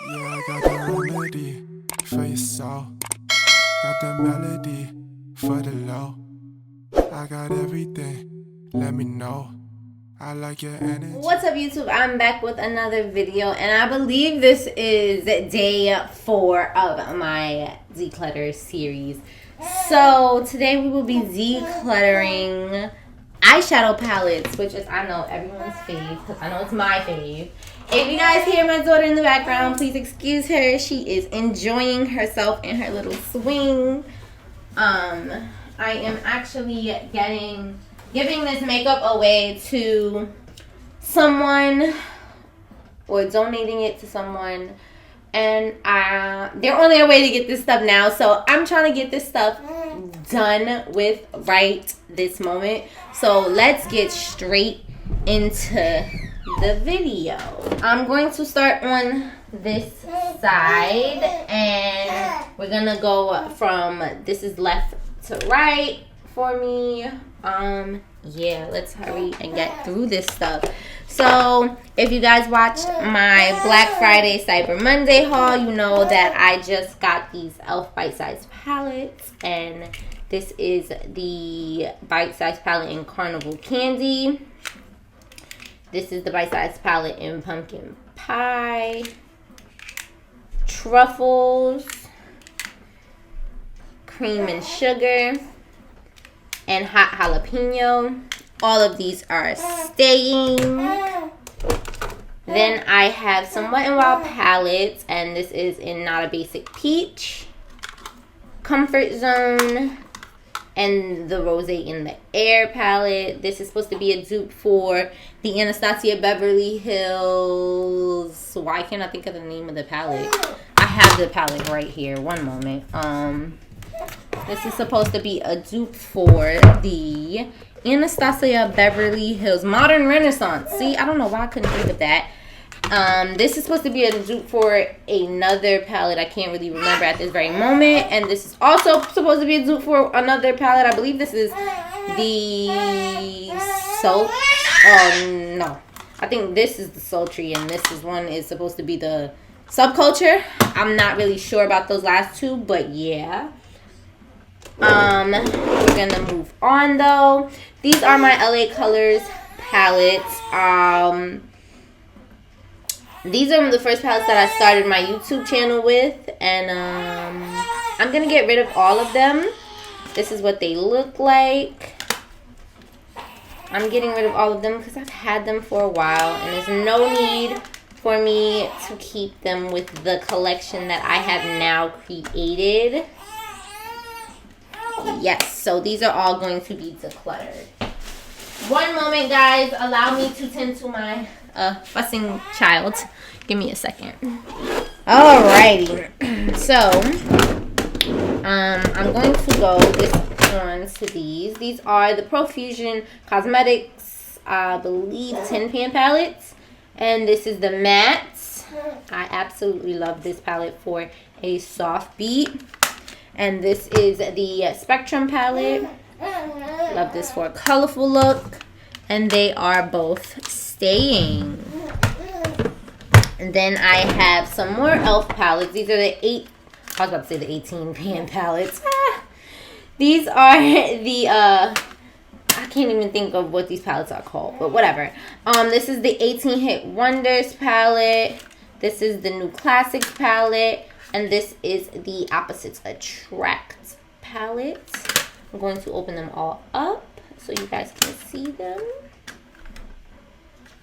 Yeah, I got the remedy for your soul. Got the melody for the low. I got everything, let me know. I like your energy. What's up, YouTube? I'm back with another video, and I believe this is day 4 of my Declutter series. So today we will be decluttering eyeshadow palettes, which is, I know, everyone's fave, because I know it's my fave. If you guys hear my daughter in the background, please excuse her. She is enjoying herself in her little swing. I am actually giving this makeup away to someone, or donating it to someone, and they're on their way to get this stuff now, so I'm trying to get this stuff done with right this moment. So let's get straight into the video. I'm going to start on this side, and we're gonna go from, this is left to right for me. Yeah, let's hurry and get through this stuff. So if you guys watched my Black Friday Cyber Monday haul, you know that I just got these e.l.f. bite-sized palettes, and this is the bite-sized palette in Carnival Candy. This is the bite-sized palette in Pumpkin Pie, Truffles, Cream and Sugar, and Hot Jalapeno. All of these are staying. Then I have some Wet n Wild palettes, and this is in Not a Basic Peach, Comfort Zone, and the Rose in the Air palette. This is supposed to be a dupe for the Anastasia Beverly Hills. Why can't I think of the name of the palette? I have the palette right here. One moment. This is supposed to be a dupe for the Anastasia Beverly Hills Modern Renaissance. See, I don't know why I couldn't think of that. This is supposed to be a dupe for another palette. I can't really remember at this very moment. And this is also supposed to be a dupe for another palette. I believe this is the no. I think this is the Sultry, and this is one is supposed to be the Subculture. I'm not really sure about those last two, but yeah. We're gonna move on though. These are my LA Colors palettes. These are the first palettes that I started my YouTube channel with, and I'm gonna get rid of all of them. This is what they look like. I'm getting rid of all of them because I've had them for a while, and there's no need for me to keep them with the collection that I have now created. Yes, so these are all going to be decluttered. One moment, guys. Allow me to tend to my fussing child. Give me a second. Alrighty. So, I'm going to go on to these. These are the Profusion Cosmetics, I believe, 10-pan palettes. And this is the mattes. I absolutely love this palette for a soft beat. And this is the Spectrum palette. Love this for a colorful look. And they are both staying. And then I have some more e.l.f. palettes. These are the I was about to say the 18-pan palettes. These are the, I can't even think of what these palettes are called, but whatever. This is the 18 Hit Wonders palette. This is the New Classics palette. And this is the Opposites Attract palette. I'm going to open them all up so you guys can see them.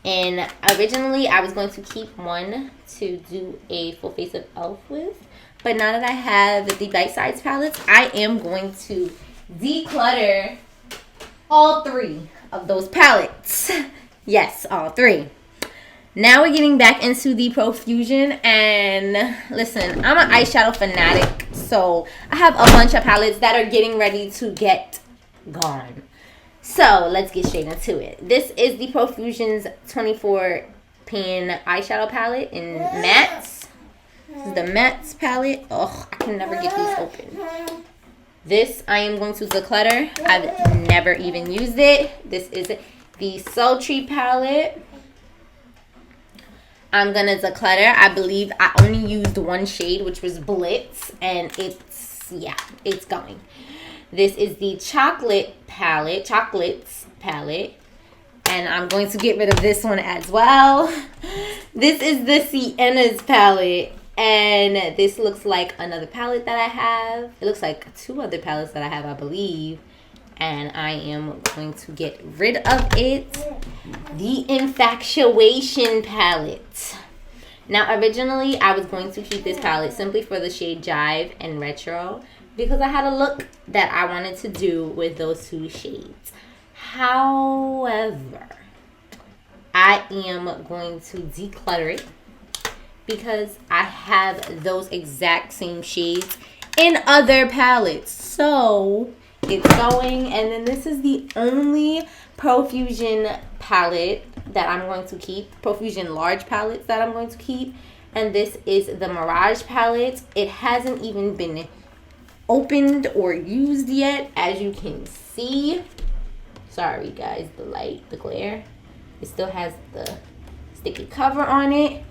And originally, I was going to keep one to do a full face of e.l.f. with. But now that I have the bite-sized palettes, I am going to declutter all 3 of those palettes. Yes, all 3. Now we're getting back into the Profusion, and listen, I'm an eyeshadow fanatic, so I have a bunch of palettes that are getting ready to get gone. So let's get straight into it. This is the Profusion's 24-pan eyeshadow palette in mattes. This is the mattes palette. Oh, I can never get these open. This I am going to declutter. I've never even used it. This is the Sultry palette. I'm gonna declutter. I believe I only used one shade, which was Blitz, and it's going. This is the Chocolates palette, and I'm going to get rid of this one as well. This is the Sienna's palette, and this looks like another palette that I have. It looks like 2 other palettes that I have, I believe. And I am going to get rid of it. The Infatuation palette. Now, originally, I was going to keep this palette simply for the shade Jive and Retro, because I had a look that I wanted to do with those 2 shades. However, I am going to declutter it because I have those exact same shades in other palettes. So it's going. And then this is the only Profusion palette that I'm going to keep. Profusion large palettes that I'm going to keep. And this is the Mirage palette. It hasn't even been opened or used yet, as you can see. Sorry guys, the light, the glare. It still has the sticky cover on it.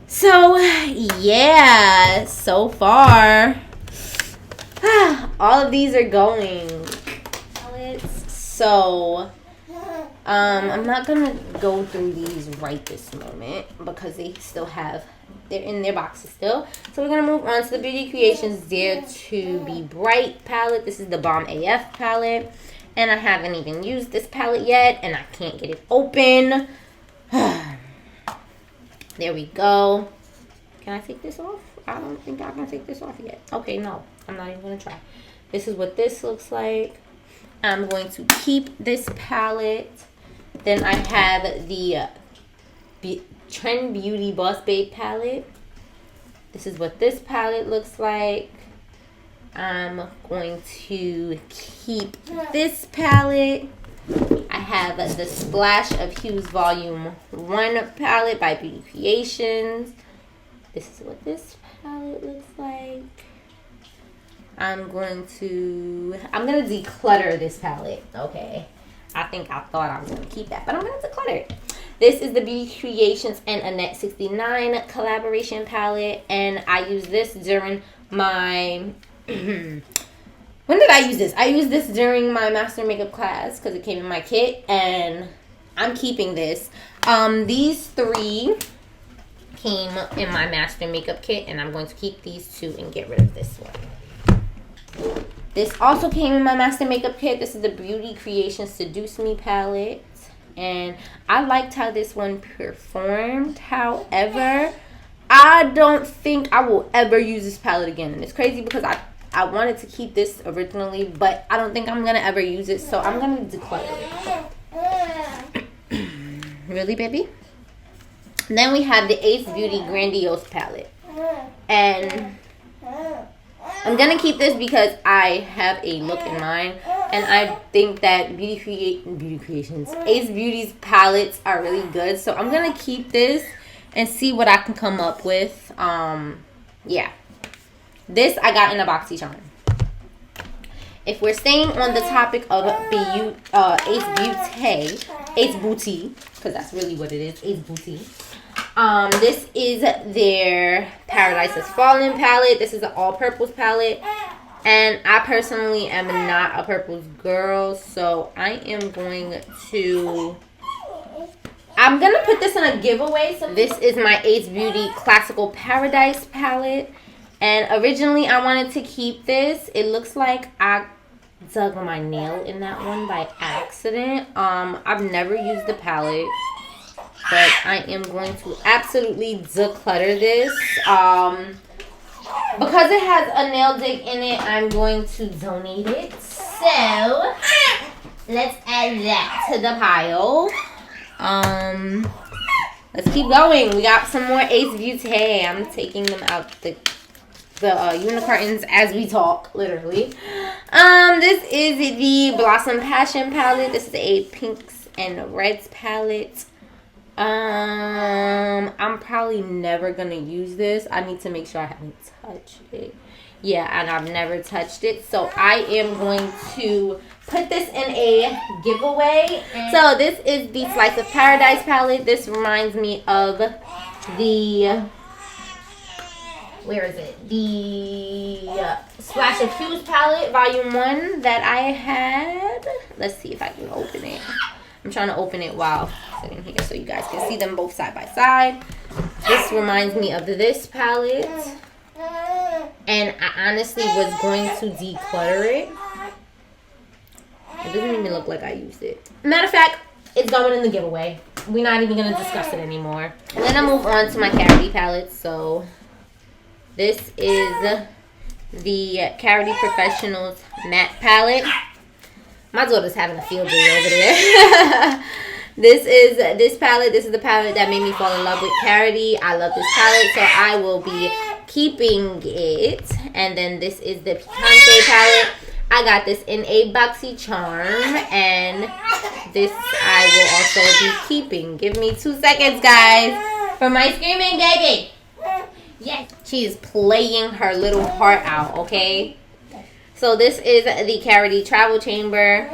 So yeah, so far all of these are going. So I'm not gonna go through these right this moment because they're in their boxes still. So we're gonna move on to the Beauty Creations Dare to Be Bright palette. This is the Bomb AF palette, and I haven't even used this palette yet, and I can't get it open. There we go. Can I take this off? I don't think I can take this off yet. Okay, no, I'm not even gonna try. This is what this looks like. I'm going to keep this palette. Then I have the Trend Beauty Boss Babe palette. This is what this palette looks like. I'm going to keep this palette. I have the Splash of Hues Volume 1 palette by Beauty Creations. This is what this palette looks like. I'm gonna declutter this palette. Okay. I thought I was gonna keep that, but I'm gonna declutter it. This is the Beauty Creations and Annette 69 collaboration palette, and I used this during my when did I use this? I used this during my master makeup class because it came in my kit, and I'm keeping this. These 3 came in my master makeup kit, and I'm going to keep these 2 and get rid of this one. This also came in my master makeup kit. This is the Beauty Creations Seduce Me palette, and I liked how this one performed. However, I don't think I will ever use this palette again, and it's crazy because I wanted to keep this originally, but I don't think I'm gonna ever use it, so I'm gonna declutter it. Really, baby? Then we have the Ace Beauty Grandiose palette, and I'm gonna keep this because I have a look in mind, and I think that Beauty Creations, Ace Beauty's palettes are really good. So I'm gonna keep this and see what I can come up with. Yeah, this I got in a BoxyCharm. If we're staying on the topic of Ace Beauty, because that's really what it is, Ace Beauty. This is their Paradise Has Fallen palette. This is an all purples palette, and I personally am not a purples girl, so I'm gonna put this in a giveaway. So this is my Ace Beauty Classical Paradise palette, and originally I wanted to keep this. It looks like I dug my nail in that one by accident. I've never used the palette, but I am going to absolutely declutter this. Because it has a nail dig in it, I'm going to donate it. So let's add that to the pile. Let's keep going. We got some more Ace Beauty. I'm taking them out the unicorns as we talk, literally. This is the Blossom Passion palette. This is a pinks and reds palette. I'm probably never gonna use this. I need to make sure I haven't touched it. Yeah, and I've never touched it, so I am going to put this in a giveaway. So this is the Slice of Paradise palette. This reminds me of where is it? The Splash of Hues palette, volume 1 that I had. Let's see if I can open it. I'm trying to open it while sitting here so you guys can see them both side by side. This reminds me of this palette. And I honestly was going to declutter it. It doesn't even look like I used it. Matter of fact, it's going in the giveaway. We're not even going to discuss it anymore. And then I move on to my Carity palette. So this is the Carity Professionals Matte Palette. My daughter's having a field day over there. This is the palette that made me fall in love with Carity. I love this palette, so I will be keeping it. And then this is the Picante palette. I got this in a boxy charm, and this I will also be keeping. Give me 2 seconds, guys, for my screaming baby. Yes, she is playing her little heart out, okay? So this is the Carity Travel Chamber.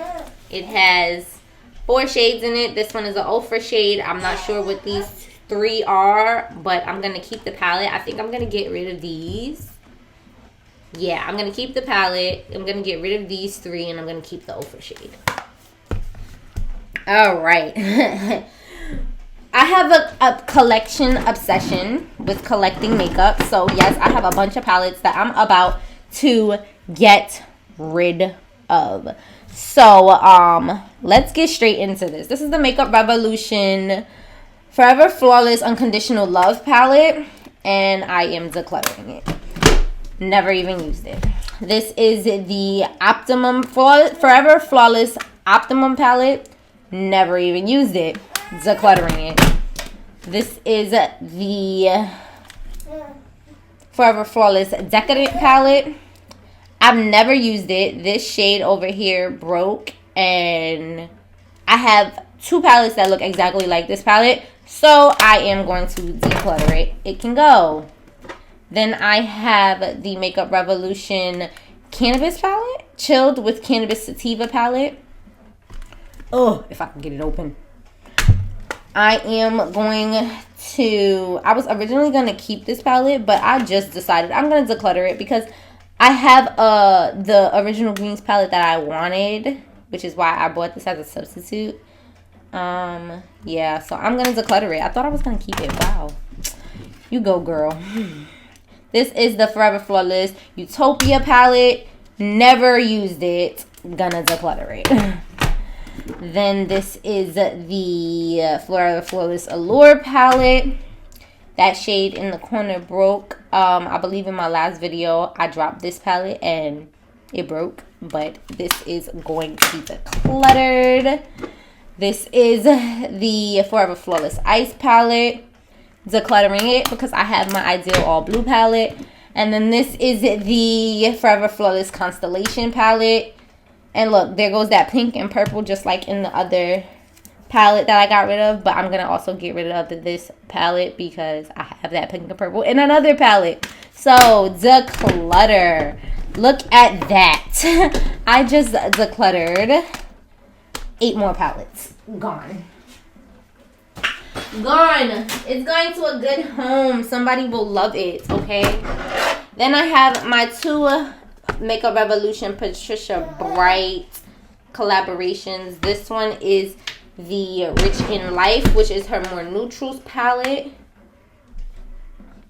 It has 4 shades in it. This one is an Ultra shade. I'm not sure what these 3 are, but I'm going to keep the palette. I think I'm going to get rid of these. Yeah, I'm going to keep the palette. I'm going to get rid of these 3, and I'm going to keep the Ultra shade. All right. I have a collection obsession with collecting makeup. So, yes, I have a bunch of palettes that I'm about to get rid of. So, let's get straight into this. This is the Makeup Revolution Forever Flawless Unconditional Love palette, and I am decluttering it. Never even used it. This is the Forever Flawless Optimum palette. Never even used it. Decluttering it. This is the Forever Flawless Decadent palette. I've never used it. This shade over here broke, and I have 2 palettes that look exactly like this palette, so I am going to declutter it. It can go. Then I have the Makeup Revolution Cannabis palette, Chilled with Cannabis Sativa palette. Oh, if I can get it open. I am going to, I was originally going to keep this palette, but I just decided I'm going to declutter it because I have the original greens palette that I wanted, which is why I bought this as a substitute. Yeah, so I'm going to declutter it. I thought I was going to keep it. Wow. You go, girl. This is the Forever Flawless Utopia palette. Never used it. Gonna declutter it. Then this is the Forever Flawless Allure palette. That shade in the corner broke. I believe in my last video I dropped this palette and it broke, but this is going to be decluttered. This is the Forever Flawless Ice palette. Decluttering it because I have my Ideal All Blue palette. And then this is the Forever Flawless Constellation palette. And look, there goes that pink and purple just like in the other palette that I got rid of. But I'm going to also get rid of this palette because I have that pink and purple in another palette. So, declutter. Look at that. I just decluttered 8 more palettes. Gone. Gone. It's going to a good home. Somebody will love it, okay? Then I have my 2 Makeup Revolution Patricia Bright collaborations. This one is the Rich in Life, which is her more neutrals palette.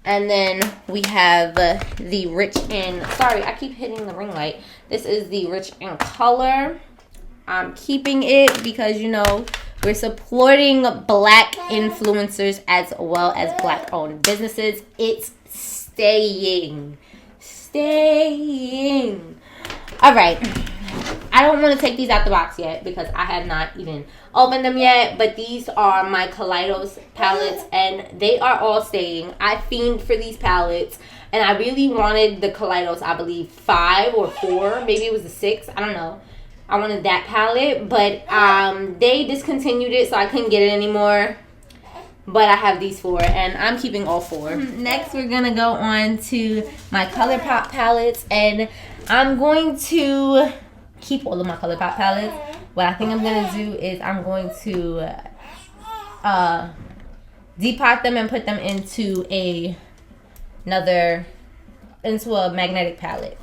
And then we have the Rich in... Sorry, I keep hitting the ring light. This is the Rich in Color. I'm keeping it because, you know, we're supporting Black influencers as well as Black-owned businesses. It's staying. Staying. All right. I don't want to take these out the box yet because I have not even opened them yet. But these are my Kaleidos palettes, and they are all staying. I fiend for these palettes, and I really wanted the Kaleidos, I believe, 5 or 4. Maybe it was the 6. I don't know. I wanted that palette, but they discontinued it, so I couldn't get it anymore. But I have these 4, and I'm keeping all 4. Next, we're going to go on to my ColourPop palettes, and I'm going to keep all of my ColourPop palettes. What I think I'm going to do is I'm going to depot them and put them into a magnetic palette.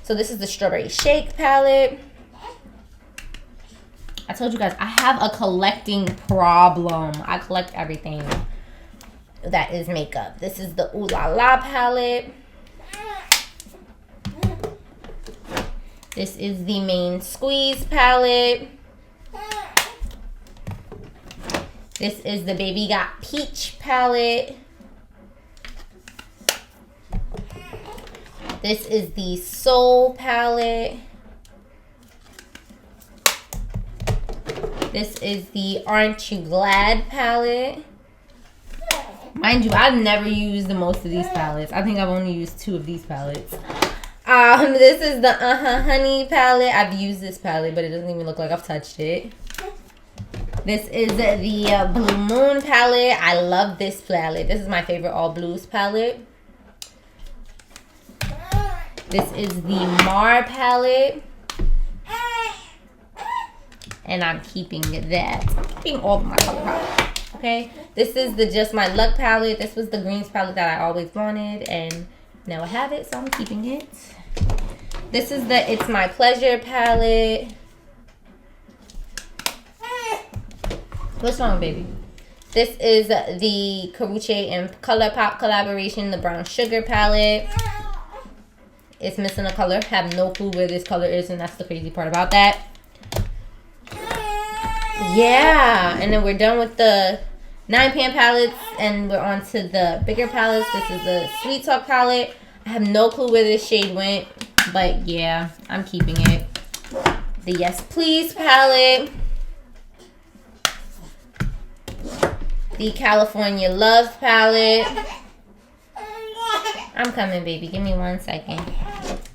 So this is the Strawberry Shake palette. I told you guys I have a collecting problem. I collect everything that is makeup. This is the Ooh La La palette. This is the Main Squeeze palette. This is the Baby Got Peach palette. This is the Soul palette. This is the Aren't You Glad palette. Mind you, I've never used most of these palettes. I think I've only used 2 of these palettes. This is the Honey palette. I've used this palette, but it doesn't even look like I've touched it. This is the Blue Moon palette. I love this palette. This is my favorite all blues palette. This is the Mar palette. And I'm keeping that. Keeping all of my color palettes. Okay. This is the Just My Luck palette. This was the greens palette that I always wanted. And now I have it, so I'm keeping it. This is the It's My Pleasure palette. What's wrong, baby? This is the Karuche and ColourPop collaboration, the Brown Sugar palette. It's missing a color. Have no clue where this color is, and that's the crazy part about that. Yeah, and then we're done with the 9-pan palettes, and we're on to the bigger palettes. This is the Sweet Talk palette. I have no clue where this shade went, but yeah, I'm keeping it. The Yes Please palette. The California Love palette. I'm coming, baby. Give me 1 second.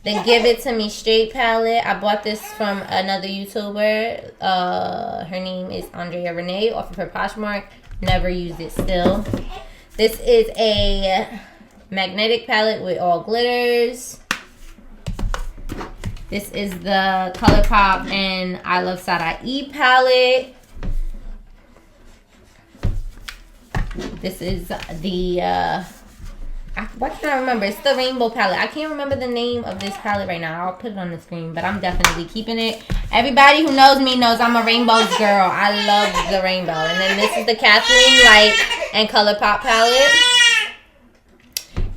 The Give It To Me Straight palette. I bought this from another YouTuber. Her name is Andrea Renee off of her Poshmark. Never used it still. This is a magnetic palette with all glitters. This is the ColourPop and I Love Side-Eye palette. This is the what can I remember? It's the rainbow palette. I can't remember the name of this palette right now. I'll put it on the screen, but I'm definitely keeping it. Everybody who knows me knows I'm a rainbows girl. I love the rainbow. And then this is the Kathleen Light and ColourPop palette.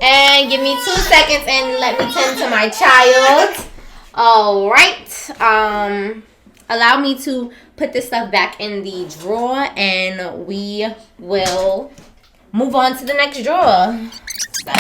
And give me 2 seconds and let me tend to my child. All right. Allow me to put this stuff back in the drawer, and we will move on to the next drawer. So.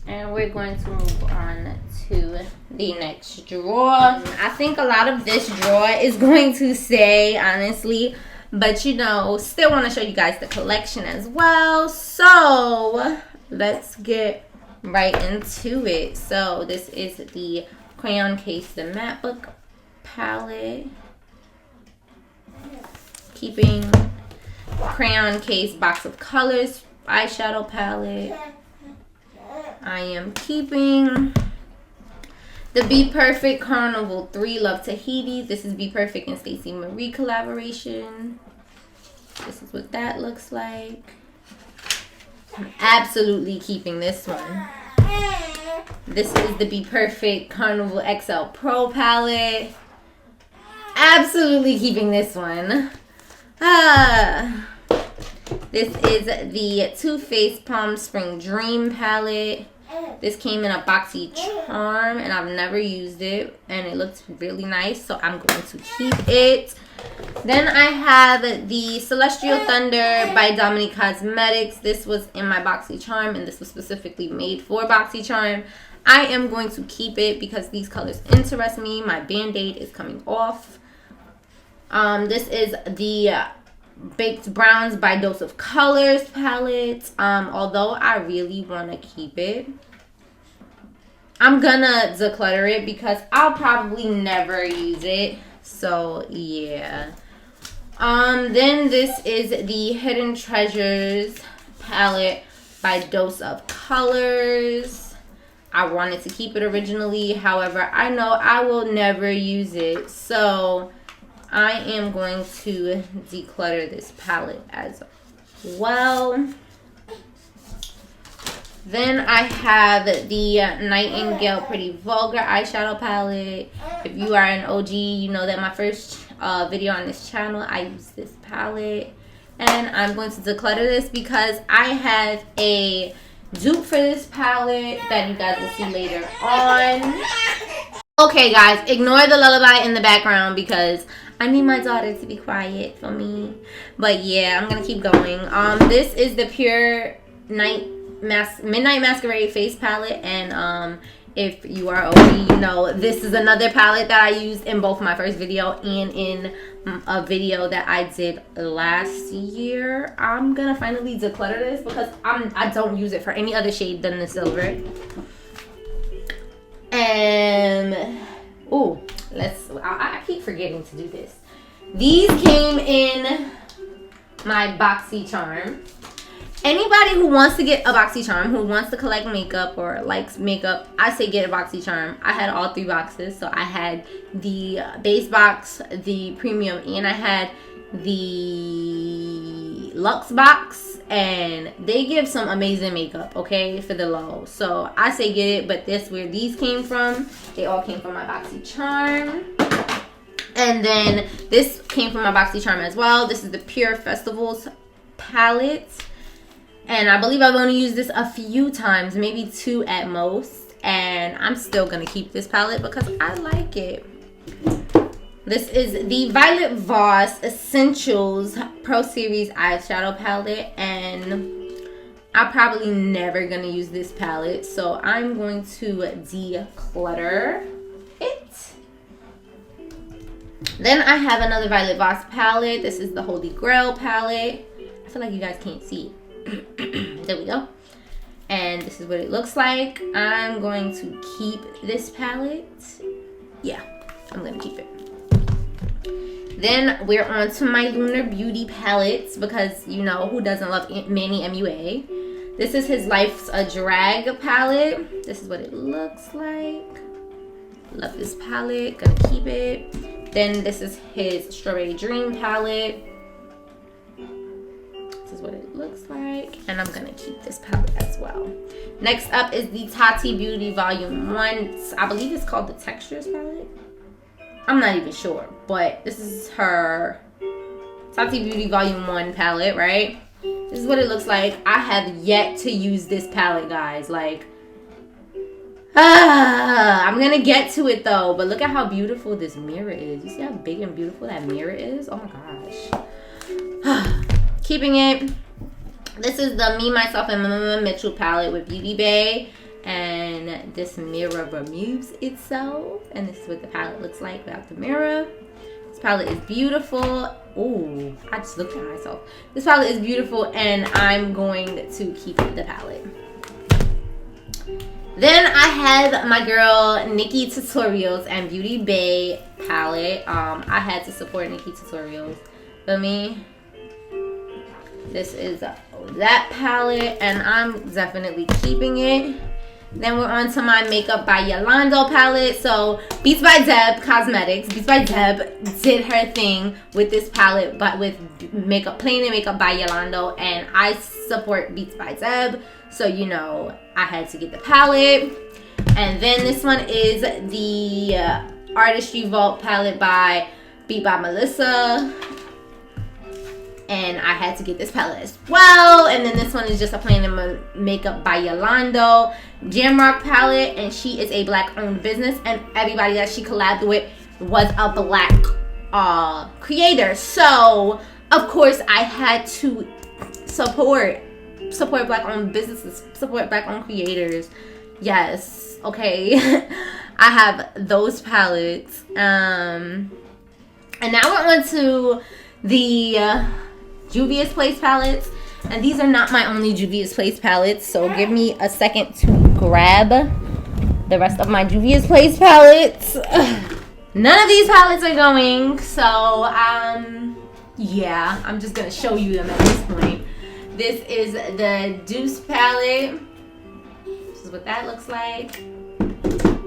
And we're going to move on to the next drawer. I think a lot of this drawer is going to say, honestly, but you know, still want to show you guys the collection as well. So let's get right into it. So this is the Crayon Case, the Matte Book palette. Keeping Crayon Case Box of Colors eyeshadow palette. I am keeping the Be Perfect Carnival 3 Love Tahiti. This is Be Perfect and Stacey Marie collaboration. This is what that looks like. I'm absolutely keeping this one. This is the Be Perfect Carnival XL Pro palette. Absolutely keeping this one. This is the Too Faced Palm Spring Dream palette. This came in a boxy charm, and I've never used it, and it looks really nice, so I'm going to keep it. Then I have the Celestial Thunder by Dominique Cosmetics. This was in my boxy charm, and this was specifically made for boxy charm. I am going to keep it because these colors interest me. My Band-Aid is coming off. This is the Baked Browns by Dose of Colors palette. Although I really want to keep it, I'm gonna declutter it because I'll probably never use it. So yeah. Then this is the Hidden Treasures palette by Dose of Colors. I wanted to keep it originally. However, I know I will never use it. So I am going to declutter this palette as well. Then I have the Nightingale Pretty Vulgar eyeshadow palette. If you are an OG, you know that my first video on this channel, I use this palette. And I'm going to declutter this because I have a dupe for this palette that you guys will see later on. Okay, guys, ignore the lullaby in the background because I need my daughter to be quiet for me. But yeah, I'm gonna keep going. This is the Pure Midnight Masquerade face palette, and if you are OG, you know this is another palette that I used in both my first video and in a video that I did last year. I'm gonna finally declutter this because I don't use it for any other shade than the silver. And oh, I keep forgetting to do this. These came in my boxy charm. Anybody who wants to get a boxy charm, who wants to collect makeup or likes makeup, I say get a boxy charm. I had all 3 boxes. So I had the base box, the premium, and I had the luxe box. And they give some amazing makeup, okay, for the low. So I say get it, but that's where these came from. They all came from my boxy charm. And then this came from my boxy charm as well. This is the Pure Festivals palette. And I believe I've only used this a few times, maybe 2 at most. And I'm still going to keep this palette because I like it. This is the Violet Voss Essentials Pro Series eyeshadow palette. And I'm probably never going to use this palette. So I'm going to declutter it. Then I have another Violet Voss palette. This is the Holy Grail palette. I feel like you guys can't see it. There we go. And this is what it looks like. I'm going to keep this palette. Yeah, I'm going to keep it. Then we're on to my Lunar Beauty palettes because, you know, who doesn't love Manny MUA? This is his Life's a Drag palette. This is what it looks like. Love this palette. Gonna keep it. Then this is his Strawberry Dream palette. This is what it looks like. And I'm gonna keep this palette as well. Next up is the Tati Beauty Volume 1. I believe it's called the Textures palette. I'm not even sure, but this is her Tati Beauty Volume 1 palette, right? This is what it looks like. I have yet to use this palette, guys. Like, I'm gonna get to it though, but look at how beautiful this mirror is. You see how big and beautiful that mirror is? Oh my gosh. Keeping it. This is the Me, Myself, and Mama Mitchell palette with Beauty Bay. And this mirror removes itself. And this is what the palette looks like without the mirror. This palette is beautiful. Ooh, I just looked at myself. This palette is beautiful and I'm going to keep the palette. Then I have my girl Nikki Tutorials and Beauty Bay palette. I had to support Nikki Tutorials. For me, this is that palette and I'm definitely keeping it. Then we're on to my Makeup by Yolanda palette. So Beats by Deb Cosmetics. Beats by Deb did her thing with this palette, but with makeup, plain and Makeup by Yolanda. And I support Beats by Deb, so you know I had to get the palette. And then this one is the Artistry Vault palette by Beat by Melissa. And I had to get this palette as well. And then this one is just a plain Makeup by Yolanda Jamrock palette. And she is a black owned business. And everybody that she collabed with was a black creator. So, of course, I had to support black owned businesses, support black owned creators. Yes, okay. I have those palettes. And now we're on to the Juvia's Place palettes, and these are not my only Juvia's Place palettes, so give me a second to grab the rest of my Juvia's Place palettes. None of these palettes are going, so yeah, I'm just gonna show you them at this point. This is the Deuce palette. This is what that looks like.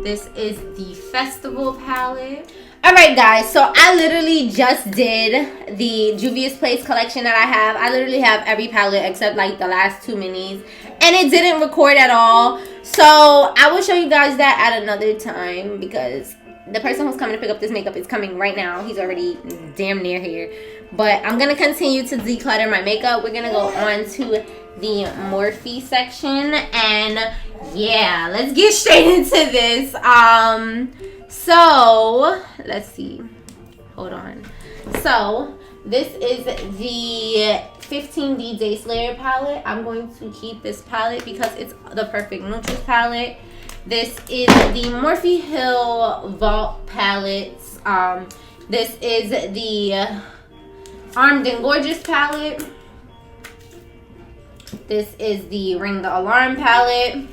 This is the Festival palette. Alright guys, so I literally just did the Juvia's Place collection that I have. I literally have every palette except like the last 2 minis. And it didn't record at all. So I will show you guys that at another time because the person who's coming to pick up this makeup is coming right now. He's already damn near here. But I'm going to continue to declutter my makeup. We're going to go on to the Morphe section. And yeah, let's get straight into this. So, let's see. Hold on. So, this is the 15D Day Slayer palette. I'm going to keep this palette because it's the perfect neutrals palette. This is the Morphe Hill Vault palettes. This is the Armed and Gorgeous palette. This is the Ring the Alarm palette.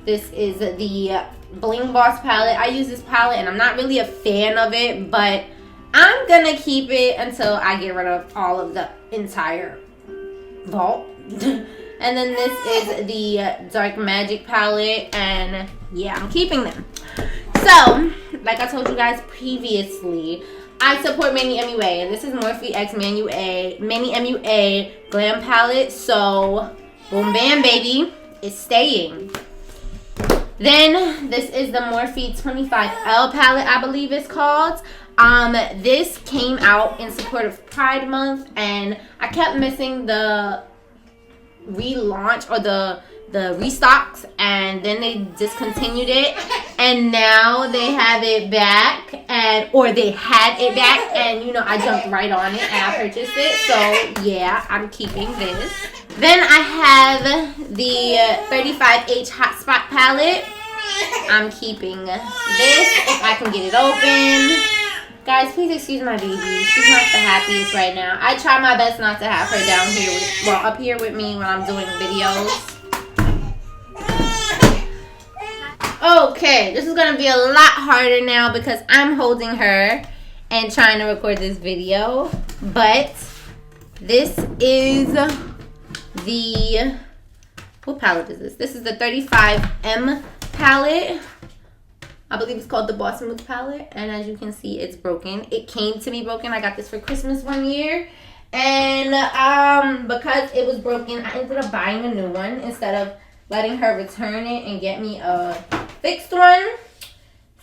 This is the Bling Boss palette. I use this palette and I'm not really a fan of it, but I'm gonna keep it until I get rid of all of the entire vault. And then this is the Dark Magic palette, and yeah, I'm keeping them. So, like I told you guys previously, I support Manny MUA, and this is Morphe X Manny MUA Glam palette. So, boom bam baby, it's staying. Then this is the Morphe 25L palette, I believe it's called. This came out in support of Pride Month, and I kept missing the relaunch or the restocks, and then they discontinued it, and now they have it back, or they had it back, and you know, I jumped right on it and I purchased it. So yeah, I'm keeping this. Then I have the 35H Hotspot palette. I'm keeping this if I can get it open. Guys, please excuse my baby. She's not the happiest right now. I try my best not to have her down here, up here with me when I'm doing videos. Okay, this is going to be a lot harder now because I'm holding her and trying to record this video. But this is the, what palette is this? This is the 35M palette. I believe it's called the Boss Smooth palette. And as you can see, it's broken. It came to me broken. I got this for Christmas one year. And because it was broken, I ended up buying a new one instead of letting her return it and get me a fixed one.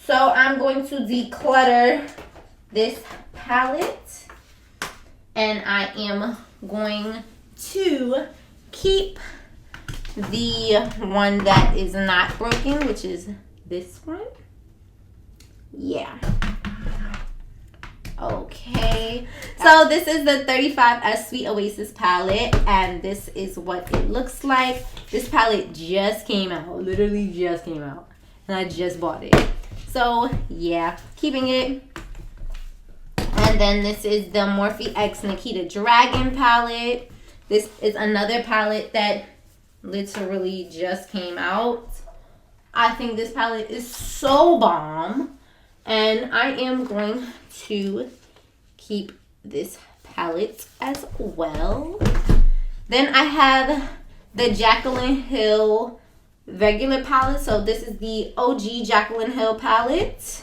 So I'm going to declutter this palette. And I am going to keep the one that is not broken, which is this one. Yeah. Okay. So this is the 35S Sweet Oasis palette, and this is what it looks like. This palette just came out. Literally just came out. And I just bought it. So, yeah. Keeping it. And then this is the Morphe X Nikita Dragon palette. This is another palette that literally just came out. I think this palette is so bomb. And I am going to keep this palette as well. Then I have the Jaclyn Hill regular palette. So this is the OG Jaclyn Hill palette.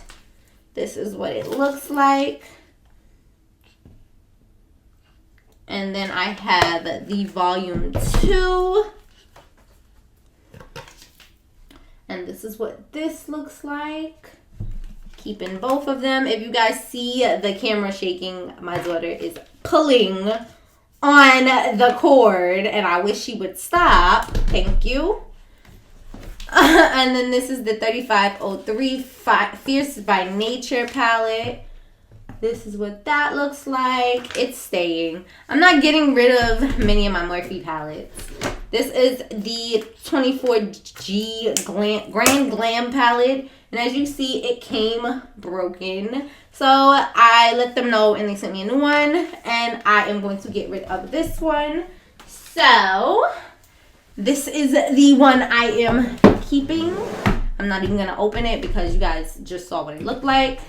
This is what it looks like. And then I have the volume 2. And this is what this looks like. Keeping both of them. If you guys see the camera shaking, my daughter is pulling on the cord. And I wish she would stop. Thank you. And then this is the 3503 Fierce by Nature palette. This is what that looks like. It's staying. I'm not getting rid of many of my Morphe palettes. This is the 24G Grand Glam palette. And as you see, it came broken. So I let them know and they sent me a new one. And I am going to get rid of this one. So this is the one I am keeping. I'm not even going to open it because you guys just saw what it looked like.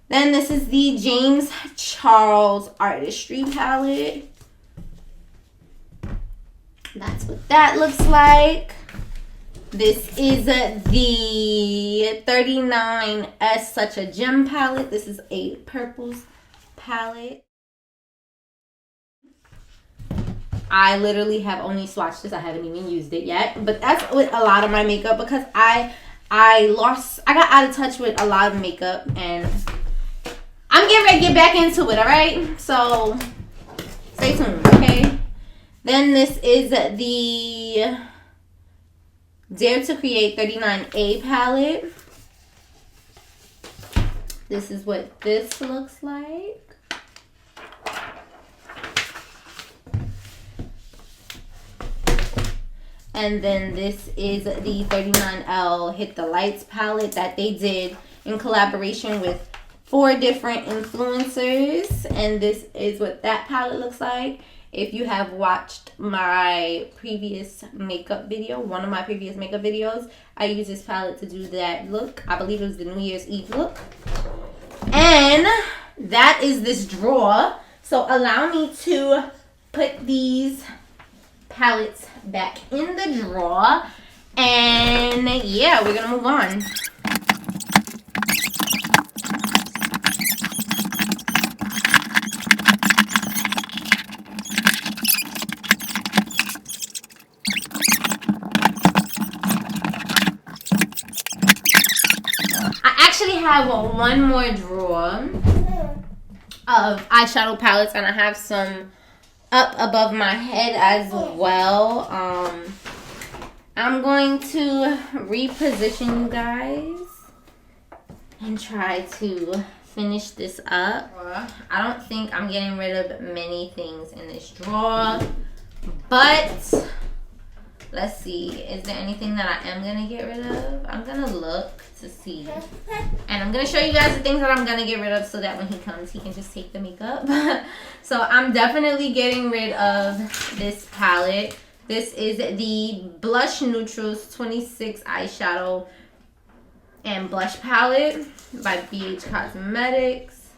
Then this is the James Charles Artistry palette. That's what that looks like. This is the 39S Such a Gem palette. This is a purples palette. I literally have only swatched this. I haven't even used it yet. But that's with a lot of my makeup because I got out of touch with a lot of makeup, and I'm getting ready to get back into it, alright? So stay tuned, okay? Then this is the Dare to Create 39A palette. This is what this looks like. And then this is the 39L Hit the Lights palette that they did in collaboration with 4 different influencers. And this is what that palette looks like. If you have watched my previous makeup video, one of my previous makeup videos, I used this palette to do that look. I believe it was the New Year's Eve look. And that is this drawer. So allow me to put these palettes back in the drawer, and yeah, we're gonna move on. I actually have one more drawer of eyeshadow palettes, and I have some up above my head as well. I'm going to reposition you guys and try to finish this up. I don't think I'm getting rid of many things in this drawer, but let's see. Is there anything that I am gonna get rid of? I'm gonna look to see, and I'm gonna show you guys the things that I'm gonna get rid of so that when he comes he can just take the makeup. So I'm definitely getting rid of this palette. This is the Blush Neutrals 26 eyeshadow and blush palette by BH Cosmetics.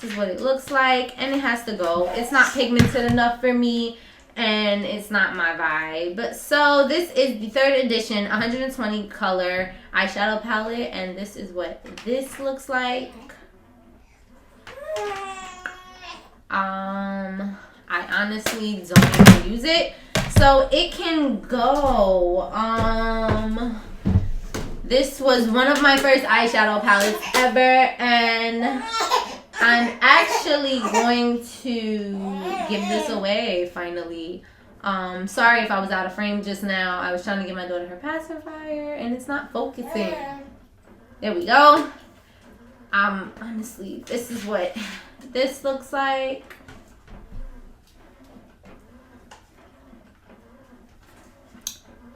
This is what it looks like, and it has to go. It's not pigmented enough for me, and it's not my vibe. So this is the 3rd edition 120 color eyeshadow palette, and this is what this looks like. I honestly don't even use it, so it can go. This was one of my first eyeshadow palettes ever, and I'm actually going to give this away finally. Sorry if I was out of frame just now. I was trying to give my daughter her pacifier and it's not focusing. There we go. Honestly, this is what this looks like.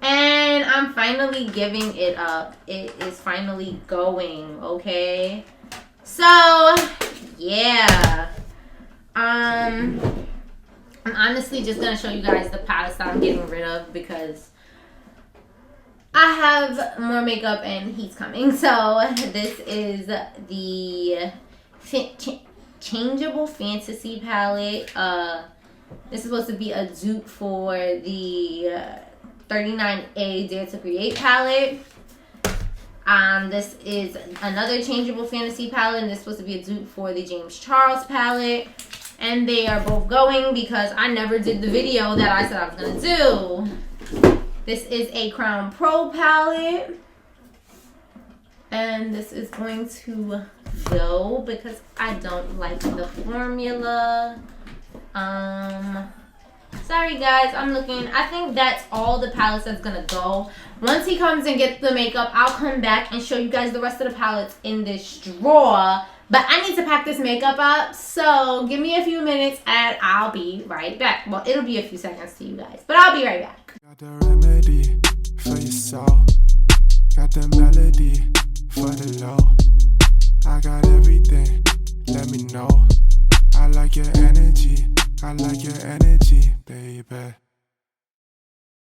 And I'm finally giving it up. It is finally going, okay? So, yeah. I'm honestly just going to show you guys the palettes that I'm getting rid of because I have more makeup and he's coming. So, this is the Changeable Fantasy palette. This is supposed to be a dupe for the 39A Dare to Create palette. This is another Changeable Fantasy palette, and this is supposed to be a dupe for the James Charles palette. And they are both going because I never did the video that I said I was going to do. This is a Crown Pro palette. And this is going to go because I don't like the formula. Sorry guys, I'm looking. I think that's all the palettes that's gonna go. Once he comes and gets the makeup, I'll come back and show you guys the rest of the palettes in this drawer. But I need to pack this makeup up, so give me a few minutes and I'll be right back. Well, it'll be a few seconds to you guys, but I'll be right back. Got the remedy for your soul. Got the melody for the low. I got everything, let me know. I like your energy, I like your energy, baby.